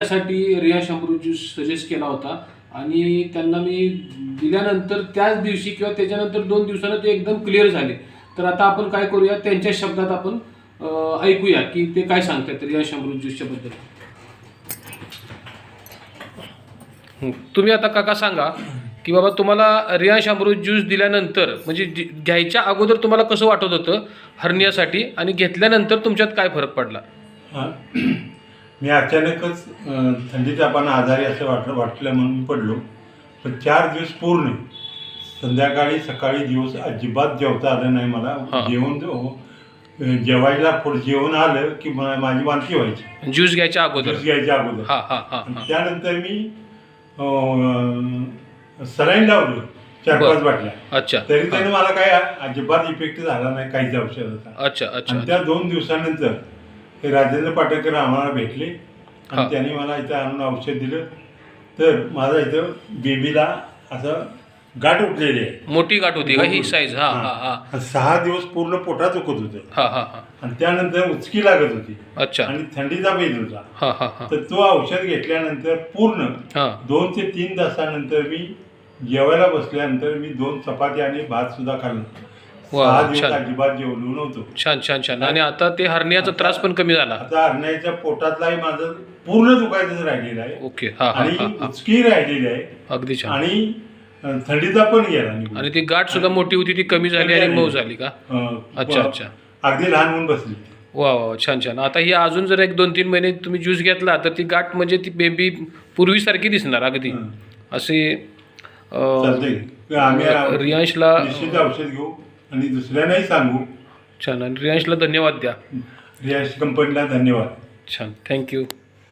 त्यासाठी रियांश अमृत juice suggest केला होता आणि त्यांना मी दिल्यानंतर त्याच दिवशी किंवा त्याच्यानंतर 2 दिवसांनी ते एकदम क्लिअर झाले. तर आता आपण काय करूया, त्यांच्या शब्दात आपण ऐकूया की ते काय सांगतात रियांश अमृत ज्यूसच्या बद्दल. तुम्ही आता काका सांगा की बाबा तुम्हाला रियांश अमृत ज्यूस दिल्यानंतर म्हणजे घ्यायच्या अगोदर तुम्हाला कसं वाटत होतं हर्नियासाठी आणि घेतल्यानंतर तुमच्यात काय फरक पडला. मी अचानकच थंडी तापानं आजारी असं वाटलं म्हणून मी पडलो. पण 4 दिवस पूर्ण संध्याकाळी सकाळी दिवस अजिबात जेवता आलं नाही मला. जेवायला पुढे जेवण आलं की माझी वांती व्हायची ज्यूस घ्यायच्या अगोदर. त्यानंतर मी सलाईन लावलं 4-5 बाटल्या. अच्छा. तरी त्याने मला काय अजिबात इफेक्ट झाला नाही काहीच औषधाचा. अच्छा अच्छा. आणि त्या 2 दिवसानंतर हे राजेंद्र पाटेकर आम्हाला भेटले आणि त्यांनी मला इथं आणून औषध दिलं. तर माझा इथं बेबीला असं गाठ उठलेली आहे. मोठी गाठ होती का ही साईज. 6 दिवस पूर्ण पोटात दुखत होतं. आणि त्यानंतर उचकी लागत होती. अच्छा. आणि थंडीचा पेज होता. तर तो औषध घेतल्यानंतर पूर्ण 2 ते 3 तासानंतर मी जेवायला बसल्यानंतर मी 2 चपाती आणि भात सुद्धा खाल्ला. 6 दिवस अजिबात जेवलो नव्हतो. छान छान छान. आणि आता ते हर्नियाचा त्रास पण कमी झाला. आता हर्नियाच्या पोटातलाही माझं पूर्ण दुखायचं राहिलेलं आहे. ओके. आणि उचकी राहिलेली आहे. अगदी छान. आणि थंडीचा पण गेला. आणि ती गाठ सुद्धा मोठी होती ती कमी झाली आणि मऊ झाली का. अच्छा अच्छा. अगदी लहान होऊन बसली. वा वा छान छान. आता ही अजून जर 1-2-3 महिने तुम्ही ज्यूस घेतला तर ती गाठ म्हणजे ती बेबी पूर्वीसारखी दिसणार अगदी. असे रियांशला निश्चित औषध घेऊ आणि दुसऱ्यांनाही सांगू. छान. आणि रियांशला धन्यवाद द्या. रियांश कंपनीला धन्यवाद. छान. थँक्यू.